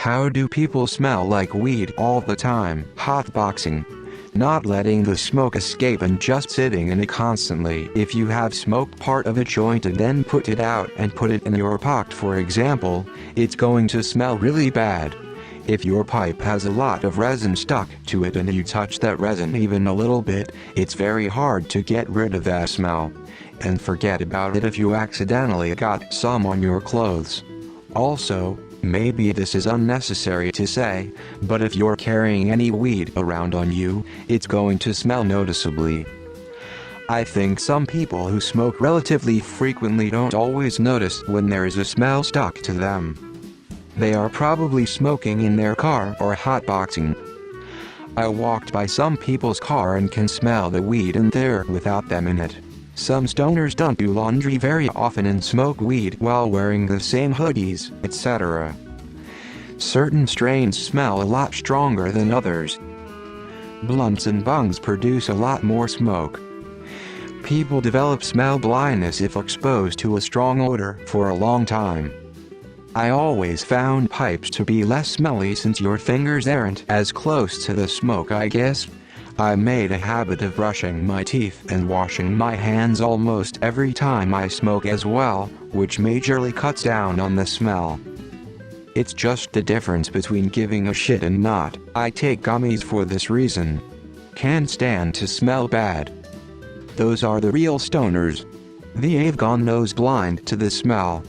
How do people smell like weed all the time? Hotboxing. Not letting the smoke escape and just sitting in it constantly. If you have smoked part of a joint and then put it out and put it in your pocket, for example, it's going to smell really bad. If your pipe has a lot of resin stuck to it and you touch that resin even a little bit, it's very hard to get rid of that smell. And forget about it if you accidentally got some on your clothes. Also, maybe this is unnecessary to say, but if you're carrying any weed around on you, it's going to smell noticeably. I think some people who smoke relatively frequently don't always notice when there is a smell stuck to them. They are probably smoking in their car or hotboxing. I walked by some people's car and can smell the weed in there without them in it. Some stoners don't do laundry very often and smoke weed while wearing the same hoodies, etc. Certain strains smell a lot stronger than others. Blunts and bungs produce a lot more smoke. People develop smell blindness if exposed to a strong odor for a long time. I always found pipes to be less smelly since your fingers aren't as close to the smoke, I guess. I made a habit of brushing my teeth and washing my hands almost every time I smoke as well, which majorly cuts down on the smell. It's just the difference between giving a shit and not. I take gummies for this reason. Can't stand to smell bad. Those are the real stoners. They've gone nose blind to the smell.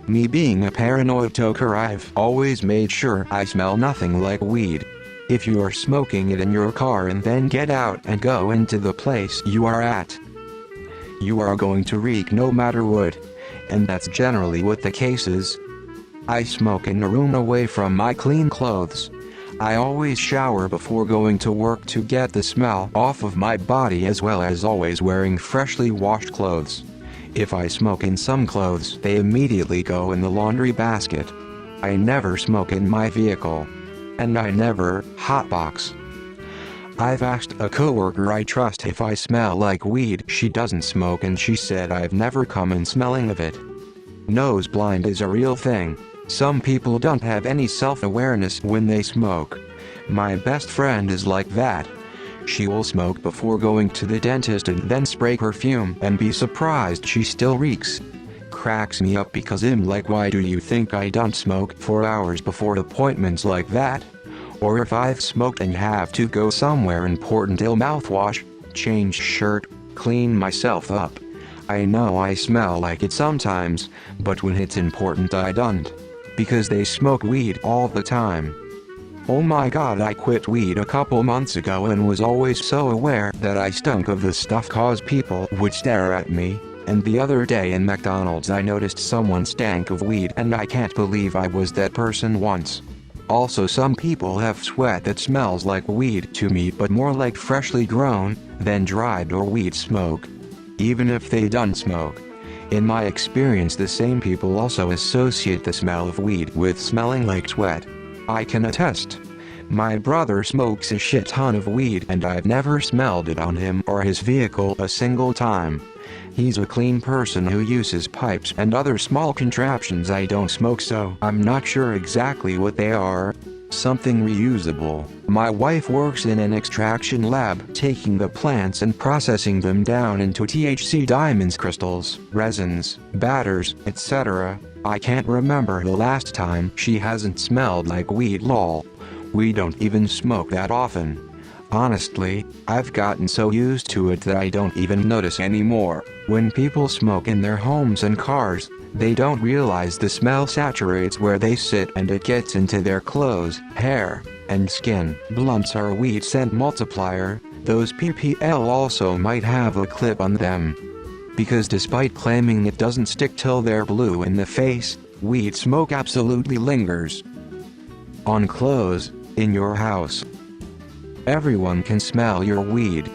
Me being a paranoid toker, I've always made sure I smell nothing like weed. If you're smoking it in your car and then get out and go into the place you are at, you are going to reek no matter what, and that's generally what the case is. I smoke in a room away from my clean clothes. I always shower before going to work to get the smell off of my body, as well as always wearing freshly washed clothes. If I smoke in some clothes, they immediately go in the laundry basket. I never smoke in my vehicle. And I never hotbox. I've asked a coworker I trust if I smell like weed. She doesn't smoke and she said I've never come in smelling of it. Nose blind is a real thing. Some people don't have any self-awareness when they smoke. My best friend is like that. She will smoke before going to the dentist and then spray perfume and be surprised she still reeks. Cracks me up because I'm like, why do you think I don't smoke for hours before appointments like that? Or if I've smoked and have to go somewhere important, I'll mouthwash, change shirt, clean myself up. I know I smell like it sometimes, but when it's important I don't. Because they smoke weed all the time. Oh my god, I quit weed a couple months ago and was always so aware that I stunk of the stuff cause people would stare at me. And the other day in McDonald's I noticed someone stank of weed and I can't believe I was that person once. Also, some people have sweat that smells like weed to me, but more like freshly grown than dried or weed smoke. Even if they don't smoke. In my experience, the same people also associate the smell of weed with smelling like sweat. I can attest. My brother smokes a shit ton of weed and I've never smelled it on him or his vehicle a single time. He's a clean person who uses pipes and other small contraptions. I don't smoke, so I'm not sure exactly what they are. Something reusable. My wife works in an extraction lab, taking the plants and processing them down into THC diamonds, crystals, resins, batters, etc. I can't remember the last time she hasn't smelled like weed, lol. We don't even smoke that often. Honestly, I've gotten so used to it that I don't even notice anymore. When people smoke in their homes and cars, they don't realize the smell saturates where they sit and it gets into their clothes, hair, and skin. Blunts are a weed scent multiplier. Those PPL also might have a clip on them. Because despite claiming it doesn't stick till they're blue in the face, weed smoke absolutely lingers. On clothes, in your house. Everyone can smell your weed.